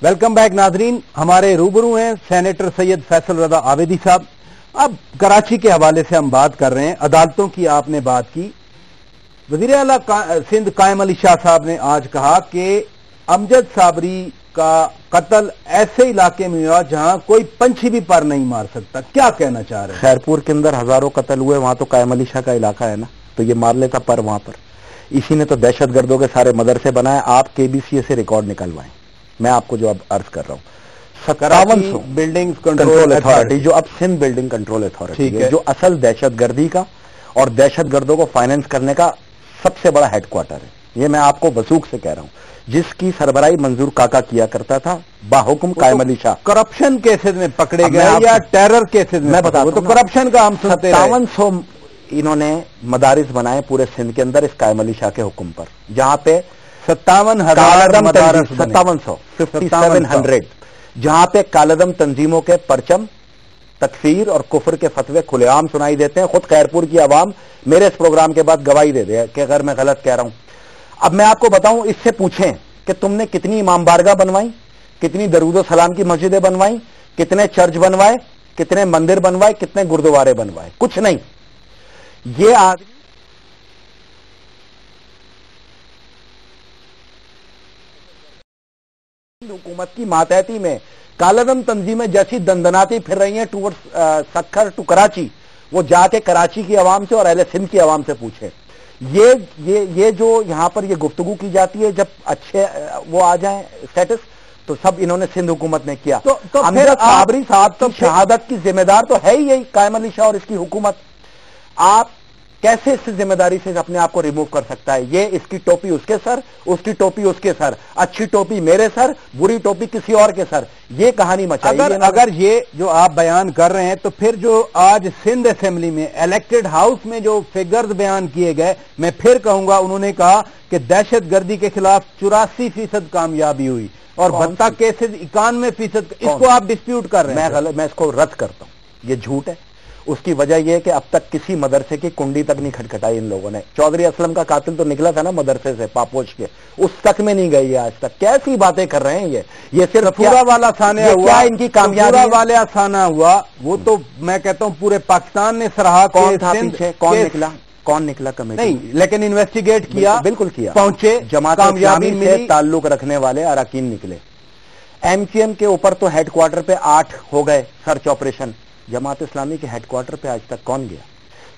Welcome back नाजरीन। हमारे रूबरू हैं सेनेटर सैयद फैसल रजा आवेदी साहब। अब कराची के हवाले से हम बात कर रहे हैं। अदालतों की आपने बात की। वज़ीर आला सिंध कायम अली शाह साहब ने आज कहा कि अमजद साबरी का कत्ल ऐसे इलाके में हुआ जहां कोई पंछी भी पर नहीं मार सकता। क्या कहना चाह रहे हैं? खैरपुर के अंदर हजारों कत्ल हुए, वहां तो कायम अली शाह का इलाका है ना, तो ये मार लेता पर वहां पर। इसी ने तो दहशत गर्दों के सारे मदरसे बनाए। आप केबीसी से रिकॉर्ड निकलवाएं, मैं आपको जो अब अर्ज कर रहा हूं। 5700 बिल्डिंग कंट्रोल अथॉरिटी, जो अब सिंध बिल्डिंग कंट्रोल अथॉरिटी है, जो असल दहशत गर्दी का और दहशत गर्दों को फाइनेंस करने का सबसे बड़ा हेडक्वार्टर है। ये मैं आपको वसूख से कह रहा हूं, जिसकी सरबराही मंजूर काका किया करता था बाहुकुम कायम अली शाह। करप्शन केसेस में पकड़े गए या टेरर केसेस में? मैं बता तो करप्शन का हम सुनते हैं। 5700 इन्होंने मदारिस बनाए पूरे सिंध के अंदर इस कायम अली शाह के हुक्म पर, जहां पे 5700 जहां पे कालदम तंजीमों के परचम, तकफीर और कुफर के फतवे खुलेआम सुनाई देते हैं। खुद खैरपुर की आवाम मेरे इस प्रोग्राम के बाद गवाही दे दे कि अगर मैं गलत कह रहा हूं। अब मैं आपको बताऊं, इससे पूछें कि तुमने कितनी इमाम बारगाह बनवाई, कितनी दरूद सलाम की मस्जिदें बनवाई, कितने चर्च बनवाए, कितने मंदिर बनवाए, कितने गुरुद्वारे बनवाए? कुछ नहीं। ये आदमी हुकूमत की मातहती में कालादम तंजीमें जैसी दंदनाती फिर रही हैं टूवर्ड्स सक्खर टू कराची, वो जाके कराची की आवाम से और अहले सिंध की आवाम से पूछे। ये जो यहां पर ये गुफ्तगू की जाती है, जब अच्छे वो आ जाएं स्टेटस, तो सब इन्होंने सिंध हुकूमत ने किया। तो अमजद साबरी साहब तो शहादत की जिम्मेदार तो है ही यही कायम अली शाह और इसकी हुकूमत। आप कैसे इस जिम्मेदारी से अपने आप को रिमूव कर सकता है? ये इसकी टोपी उसके सर, उसकी टोपी उसके सर, अच्छी टोपी मेरे सर, बुरी टोपी किसी और के सर। ये कहानी मचाई। अगर ये जो आप बयान कर रहे हैं, तो फिर जो आज सिंध असेंबली में इलेक्टेड हाउस में जो फिगर्स बयान किए गए, मैं फिर कहूंगा, उन्होंने कहा कि दहशत गर्दी के खिलाफ 84% कामयाबी हुई और भत्ता केसेज 91%। इसको आप डिस्प्यूट कर रहे हैं? मैं इसको रद्द करता हूं। ये झूठ है। उसकी वजह यह है कि अब तक किसी मदरसे की कुंडी तक नहीं खटखटाई इन लोगों ने। चौधरी असलम का कातिल तो निकला था ना मदरसे से पापोश के, उस तक में नहीं गई है आज तक। कैसी बातें कर रहे हैं ये सिर्फ पूरा वाला साना हुआ, क्या इनकी कामयाबी वाला साना हुआ, वो तो मैं कहता हूं पूरे पाकिस्तान ने सराहा। कौन था पीछे? कौन निकला कमेटी? नहीं, लेकिन इन्वेस्टिगेट किया, बिल्कुल किया, पहुंचे, जमात इस्लामी से ताल्लुक रखने वाले अरकान निकले। एमक्यूएम के ऊपर तो हेडक्वार्टर पे 8 हो गए सर्च ऑपरेशन। जमात इस्लामी के हेडक्वार्टर पे आज तक कौन गया?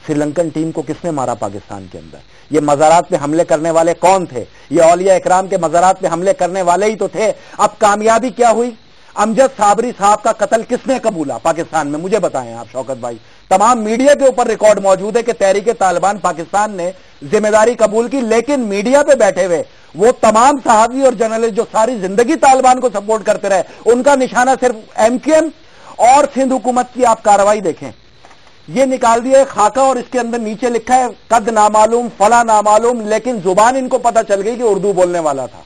श्रीलंकन टीम को किसने मारा पाकिस्तान के अंदर? ये मज़ारात पे हमले करने वाले कौन थे? ये औलिया इकराम के मज़ारात पे हमले करने वाले ही तो थे। अब कामयाबी क्या हुई? अमजद साबरी साहब का कत्ल किसने कबूला पाकिस्तान में? मुझे बताएं आप शौकत भाई। तमाम मीडिया के ऊपर रिकॉर्ड मौजूद है कि तहरीक तालिबान पाकिस्तान ने जिम्मेदारी कबूल की, लेकिन मीडिया पे बैठे हुए वो तमाम सहाफ़ी और जर्नलिस्ट जो सारी जिंदगी तालिबान को सपोर्ट करते रहे, उनका निशाना सिर्फ एमक्यूएम और सिंध हुकूमत की आप कार्रवाई देखें। ये निकाल दिया है खाका और इसके अंदर नीचे लिखा है कद नामालूम, फला नामालूम, लेकिन जुबान इनको पता चल गई कि उर्दू बोलने वाला था।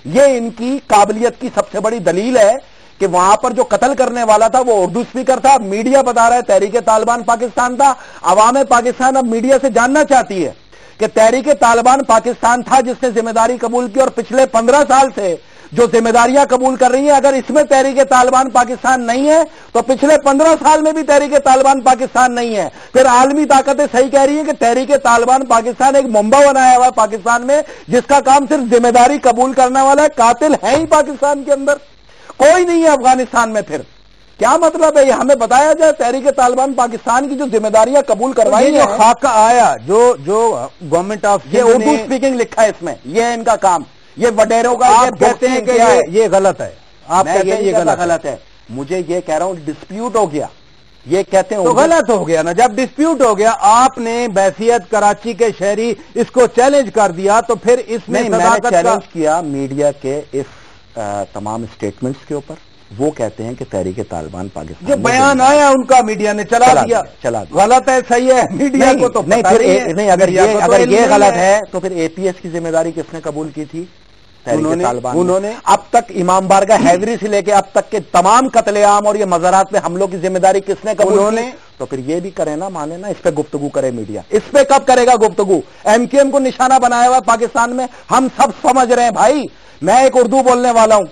ये इनकी काबिलियत की सबसे बड़ी दलील है कि वहां पर जो कत्ल करने वाला था वो उर्दू स्पीकर था। मीडिया बता रहा है तहरीक तालिबान पाकिस्तान था। अवाम पाकिस्तान अब मीडिया से जानना चाहती है कि तहरीक तालिबान पाकिस्तान था जिसने जिम्मेदारी कबूल की, और पिछले 15 साल से जो जिम्मेदारियां कबूल कर रही है, अगर इसमें तहरीक तालिबान पाकिस्तान नहीं है तो पिछले 15 साल में भी तहरीक तालिबान पाकिस्तान नहीं है। फिर आलमी ताकतें सही कह रही है कि तहरीक तालिबान पाकिस्तान एक मुंबा बनाया हुआ है पाकिस्तान में, जिसका काम सिर्फ जिम्मेदारी कबूल करने वाला है। कातिल है ही पाकिस्तान के अंदर, कोई नहीं है अफगानिस्तान में। फिर क्या मतलब है? ये हमें बताया जाए तहरीक तालिबान पाकिस्तान की जो जिम्मेदारियां कबूल करवाई, जो खाका आया, जो गवर्नमेंट ऑफ, ये उर्दू स्पीकिंग लिखा है इसमें, ये है इनका काम। ये वडेरों का, ये कहते हैं कि ये गलत है। आप कहते हैं ये गलत है। मुझे ये कह रहा हूं डिस्प्यूट हो गया, ये कहते हैं तो गलत हो गया ना। जब डिस्प्यूट हो गया, आपने बैसियत कराची के शहरी इसको चैलेंज कर दिया, तो फिर इसमें मैंने चैलेंज किया मीडिया के इस तमाम स्टेटमेंट्स के ऊपर। वो कहते हैं कि तहरीक तालिबान पाकिस्तान, जो बयान आया उनका मीडिया ने चला दिया। गलत है, सही है, मीडिया को तो नहीं। अगर ये गलत है तो फिर एपीएस की जिम्मेदारी किसने कबूल की थी? उन्होंने। अब तक इमाम बारगाह हैदरी से लेके अब तक के तमाम कत्लेआम और ये मज़ारात पे हमलों की जिम्मेदारी किसने कबूल की? तो फिर ये भी करे ना, माने ना, इस पे गुफ्तगू करे मीडिया। इस पे कब करेगा गुफ्तगू? एमक्यूएम को निशाना बनाया हुआ पाकिस्तान में, हम सब समझ रहे हैं भाई। मैं एक उर्दू बोलने वाला हूं,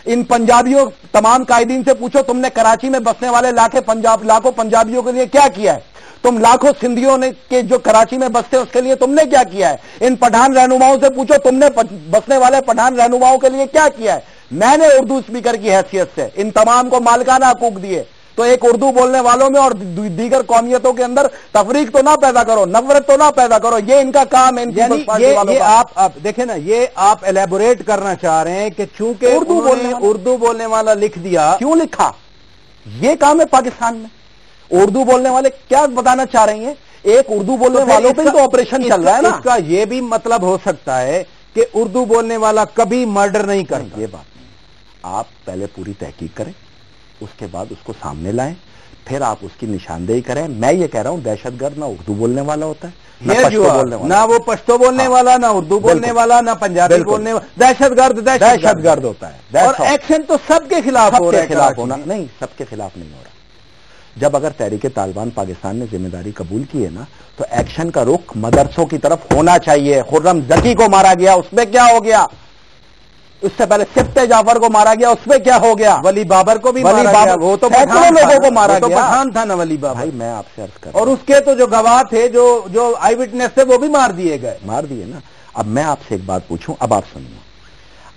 ان पंजाबियों तमाम कायदीन से पूछो तुमने कराची में बसने वाले लाखों पंजाबियों के लिए क्या किया है, तुम लाखों सिंधियों ने के जो कराची में बसते उसके लिए तुमने क्या किया है, इन पठान रहनुमाओं से पूछो तुमने बसने वाले पठान रहनुमाओं के लिए क्या किया है। मैंने उर्दू स्पीकर की हैसियत से इन तमाम को मालिकाना हकूक दिए, तो एक उर्दू बोलने वालों में और दीगर कौमियतों के अंदर तफरीक तो ना पैदा करो, नफरत तो ना पैदा करो, ये इनका काम है। ये आप देखें ना, ये आप एलेबोरेट करना चाह रहे हैं कि चूंकि उर्दू बोलने वाला लिख दिया। क्यों लिखा, ये काम है पाकिस्तान में। उर्दू बोलने वाले क्या बताना चाह रहे हैं, एक उर्दू बोलने वालों पे तो ऑपरेशन चल रहा है ना। इसका ये भी मतलब हो सकता है कि उर्दू बोलने वाला कभी मर्डर नहीं करता। ये बात नहीं, आप पहले पूरी तहकीक करें, उसके बाद उसको सामने लाएं, फिर आप उसकी निशानदेही करें। मैं ये कह रहा हूं दहशतगर्द ना उर्दू बोलने वाला होता है, ना वो पश्तो बोलने वाला, ना उर्दू बोलने वाला, ना पंजाबी बोलने वाला। दहशतगर्द होता है। और एक्शन तो सबके खिलाफ हो रहा है। खिलाफ होना नहीं, सबके खिलाफ नहीं हो रहा। जब अगर तहरीक तालिबान पाकिस्तान ने जिम्मेदारी कबूल की है ना, तो एक्शन का रुख मदरसों की तरफ होना चाहिए। खुर्रम जकी को मारा गया, उसमें क्या हो गया, उससे पहले सिफ्ते जाफर को मारा गया, उसमें क्या हो गया, वली बाबर को भी मारा गया, वो तो लोगों को मारा गया, पठान था ना वली बाबर। भाई मैं आपसे अर्ज कर, और उसके तो जो गवाह थे, जो आई विटनेस थे, वो भी मार दिए गए। मार दिए ना। अब मैं आपसे एक बात पूछूं, अब आप सुनिए।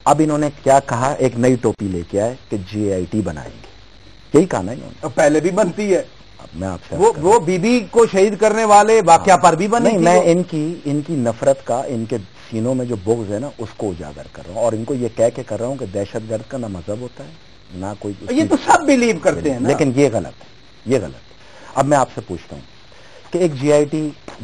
अब इन्होंने क्या कहा, एक नई टोपी लेके आए कि GIT बनाएंगे, यही कहा ना इन्होंने। पहले भी बनती है। अब मैं आपसे वो बीबी को शहीद करने वाले वाकया पर भी बनी। मैं इनकी नफरत का, इनके सीनों में जो बुग़्ज़ है ना, उसको उजागर कर रहा हूं, और इनको ये कह के कर रहा हूं कि दहशतगर्द का ना मजहब होता है ना कोई। ये तो सब बिलीव करते हैं ना। लेकिन ये गलत है, ये गलत है। अब मैं आपसे पूछता हूं कि एक GIT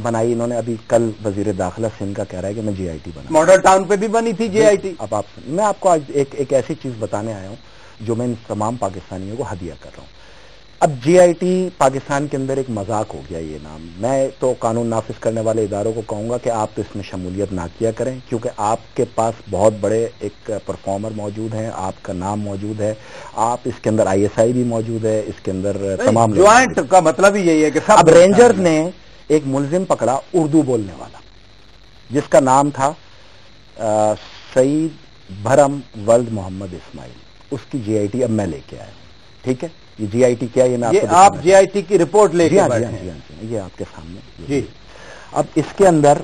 बनाई इन्होंने, अभी कल वजीर दाखिला सिंध का कह रहा है कि मैं GIT बना। मॉडल टाउन पे भी बनी थी GIT। अब आप, मैं आपको आज एक ऐसी चीज बताने आया हूं जो मैं इन तमाम पाकिस्तानियों को हदिया कर रहा हूं। अब GIT पाकिस्तान के अंदर एक मजाक हो गया ये नाम। मैं तो कानून नाफिज करने वाले इदारों को कहूंगा कि आप तो इसमें शमूलियत ना किया करें, क्योंकि आपके पास बहुत बड़े एक परफॉर्मर मौजूद हैं, आपका नाम मौजूद है, आप इसके अंदर ISI भी मौजूद है, इसके अंदर तमाम ज्वाइंट का मतलब ही यही है कि सब। अब रेंजर्स ने एक मुलजिम पकड़ा उर्दू बोलने वाला, जिसका नाम था सईद भरम वल्द मोहम्मद इस्माइल। उसकी GIT अब मैं लेके आया हूं, ठीक है। ये GIT क्या, ये मैं आप GIT की रिपोर्ट लेके बैठे हैं, ये आपके सामने जी। अब इसके अंदर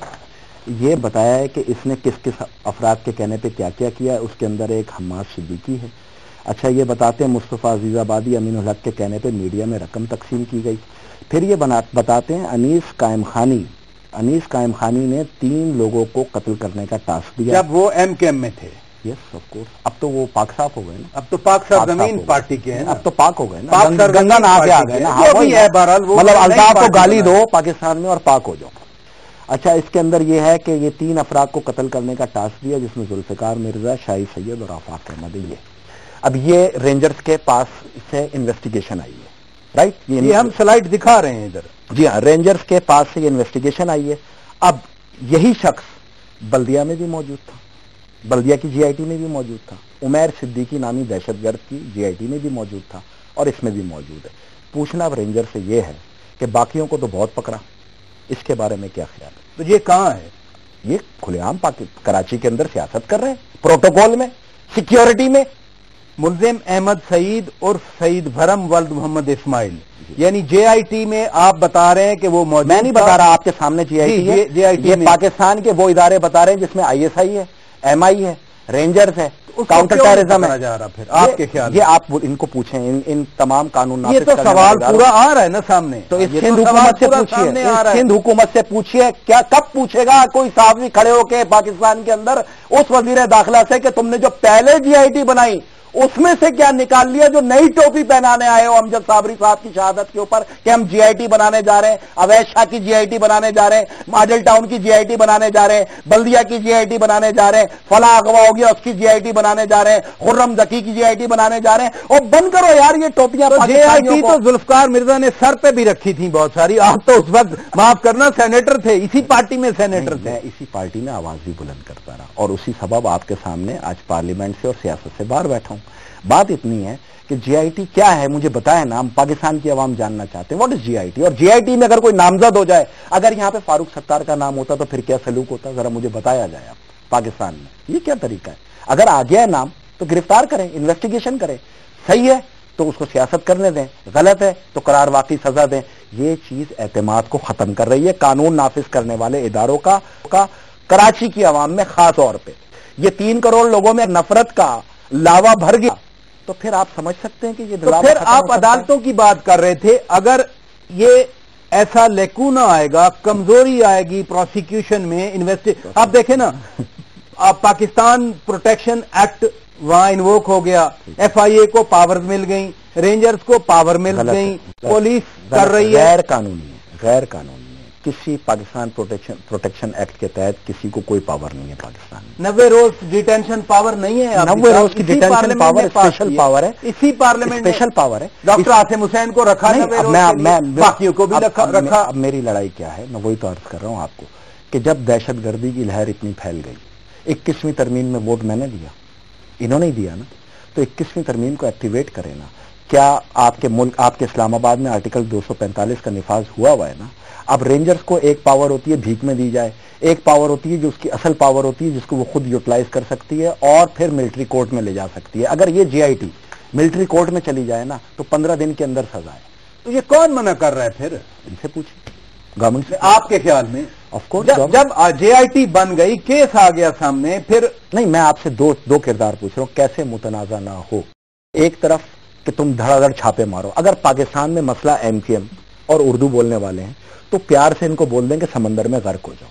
ये बताया है कि इसने किस किस अफराद के कहने पे क्या क्या किया है। उसके अंदर एक हम्माद सिद्दीकी है। अच्छा, ये बताते हैं मुस्तफ़ा अजीज़ाबादी अमीनुल हक के कहने पे मीडिया में रकम तकसीम की गई। फिर ये बताते हैं अनीस कायम खानी ने 3 लोगों को कत्ल करने का टास्क दिया जब वो MKM में थे। Yes of course. अब तो वो पाक साफ हो गए ना, अब तो पाक साफ जमीन पार्टी के हैं, अब तो पाक हो गए ना, गंगा नहा के आ गए ना। मतलब अल्ताफ को गाली दो पाकिस्तान में और पाक हो जाओ। अच्छा, इसके अंदर ये है कि ये 3 अफराद को कत्ल करने का टास्क दिया, जिसमें जुल्फिकार मिर्जा, शाही सैयद और आफाक अहमद। ये अब ये रेंजर्स के पास से इन्वेस्टिगेशन आई है, राइट। ये हम स्लाइड दिखा रहे हैं इधर। जी हाँ, रेंजर्स के पास से ये इन्वेस्टिगेशन आई है। अब यही शख्स बल्दिया में भी मौजूद था, बल्दिया की GIT में भी मौजूद था, उमैर सिद्दीकी नामी दहशतगर्द की GIT में भी मौजूद था, और इसमें भी मौजूद है। पूछना अब रेंजर से ये है कि बाकियों को तो बहुत पकड़ा, इसके बारे में क्या ख्याल है? तो ये कहां है? ये खुलेआम कराची के अंदर सियासत कर रहे हैं, प्रोटोकॉल में, सिक्योरिटी में। मुल्जिम अहमद सईद और सईद भरम वल्द मोहम्मद इस्माइल, यानी GIT में आप बता रहे हैं कि वो मौजूद। मैं नहीं बता रहा, आपके सामने GIT है। ये पाकिस्तान के वो इदारे बता रहे हैं जिसमें ISI है, MI है, रेंजर्स है, काउंटर टेररिज्म है। जा रहा फिर आपके ख्याल, ये आप इनको पूछें, इन तमाम कानून। ये तो सवाल पूरा आ रहा है ना सामने। तो इस सिंध हुकूमत से पूछिए, सिंध हुकूमत से पूछिए, क्या कब पूछेगा कोई साहब खड़े होके पाकिस्तान के अंदर उस वजीर दाखिला से कि तुमने जो पहले GIT बनाई उसमें से क्या निकाल लिया, जो नई टोपी पहनाने आए हो अमजद साबरी साहब की शहादत के ऊपर कि हम GIT बनाने जा रहे हैं, अवैध शाह की GIT बनाने जा रहे हैं, मॉडल टाउन की GIT बनाने जा रहे हैं, बल्दिया की GIT बनाने जा रहे हैं, फला अगवा हो गया उसकी GIT बनाने जा रहे हैं, खुर्रम जकी की GIT बनाने जा रहे हैं। और बंद करो यार ये टोपियां। GIT तो जुल्फकार मिर्जा ने सर पे भी रखी थी बहुत सारी। आप तो उस वक्त माफ करना सेनेटर थे, इसी पार्टी में सेनेटर थे। इसी पार्टी में आवाज भी बुलंद करता रहा, और उसी सबब आपके सामने आज पार्लियामेंट से और सियासत से बाहर बैठा हूं। बात इतनी है कि GIT क्या है मुझे बताया ना, हम पाकिस्तान की आवाम जानना चाहते हैं व्हाट इज GIT। और GIT में अगर कोई नामजद हो जाए, अगर यहां पे फारूक सत्तार का नाम होता तो फिर क्या सलूक होता, जरा मुझे बताया जाए। आप पाकिस्तान में ये क्या तरीका है? अगर आ गया है नाम تو گرفتار کریں, انویسٹیگیشن کریں. صحیح ہے تو اس کو سیاست کرنے دیں, غلط ہے تو قرار واقعی سزا دیں. یہ چیز اعتماد کو ختم کر رہی ہے قانون نافذ کرنے والے اداروں کا کراچی کی عوام میں خاص طور پہ. یہ 3 کروڑ لوگوں میں نفرت کا لاوا بھر گیا تو پھر آپ سمجھ سکتے ہیں کہ یہ تو پھر آپ عدالتوں کی بات کر رہے تھے, اگر یہ ایسا لیکونا آئے گا, کمزوری آئے گی پروسیکیوشن میں, آپ دیکھیں نا, آپ پاکستان پروٹیکشن ایکٹ وہاں انووک ہو گیا, ایف آئی اے کو پاورز مل گئیں, رینجرز کو پاور مل گئیں, پولیس کر رہی ہے. غیر قانونی ہے, غیر قانونی ہے. کسی پاکستان پروٹیکشن ایکٹ کے تحت کسی کو کوئی پاور نہیں ہے پاکستان میں. 90 روز ڈیٹینشن پاور نہیں ہے, 90 روز کی ڈیٹینشن پاور اسپیشل پاور ہے, اسی پارلیمنٹ اسپیشل پاور ہے. ڈاکٹر عاصم حسین کو رکھا, باقیوں کو بھی رکھا. اب میری لڑائی کیا ہے, میں وہی تو عرض کر رہا ہوں آپ کو کہ جب دہشت گردی کی لہر اتنی پھیل گئی, 21ویں ترمیم میں ووٹ میں نے دیا, انہوں نے دیا نا, تو 21ویں ترمیم کو ایکٹیویٹ کرے نا. کیا آپ کے ملک, آپ کے اسلام آباد میں آرٹیکل 245 کا نفاذ ہوا ہے نا. اب رینجرز کو ایک پاور ہوتی ہے بھیک میں دی جائے, ایک پاور ہوتی ہے جو اس کی اصل پاور ہوتی ہے جس کو وہ خود یوٹیلائز کر سکتی ہے اور پھر ملٹری کورٹ میں لے جا سکتی ہے. اگر یہ جی آئی ٹی ملٹری کورٹ میں چلی جائے نا تو 15 دن کے اندر سزا ہے. تو یہ کون منع کر رہا ہے پھر؟ ان سے پوچھیں گورنمنٹ سے. آپ کے خیال میں آف کورس جب جے آئی ٹی بن گئی, کیس آ گیا سامنے, پھر نہیں, میں آپ سے دو کردار پوچھ رہا ہوں, کیسے متنازع نہ ہو. ایک طرف کہ تم دھڑا دھڑ چھاپے مارو, اگر پاکستان میں مسئلہ ایم کیو ایم اور اردو بولنے والے ہیں تو پیار سے ان کو بول دیں کہ سمندر میں غرق ہو جاؤ,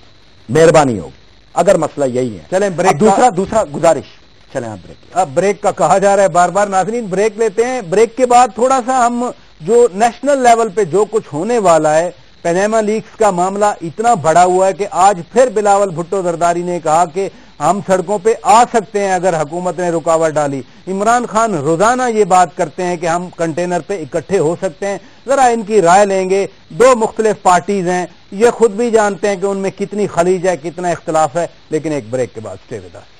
مہربانی ہوگی. اگر مسئلہ یہی ہے چلیں بریک. دوسرا گزارش, چلیں آپ بریک. اب بریک کا کہا جا رہا ہے بار بار, ناظرین بریک لیتے ہیں. بریک کے بعد تھوڑا سا ہم جو نیشنل لیول پہ جو کچھ ہونے والا ہے, پینیما لیکس کا معاملہ اتنا بڑا ہوا ہے کہ آج پھر بلاول بھٹو زرداری نے کہا کہ ہم سڑکوں پہ آ سکتے ہیں اگر حکومت نے رکاوٹ ڈالی. عمران خان روزانہ یہ بات کرتے ہیں کہ ہم کنٹینر پہ اکٹھے ہو سکتے ہیں. ذرا ان کی رائے لیں گے. 2 مختلف پارٹیز ہیں, یہ خود بھی جانتے ہیں کہ ان میں کتنی خلیج ہے, کتنا اختلاف ہے, لیکن ایک بریک کے بعد اسٹے ود اس.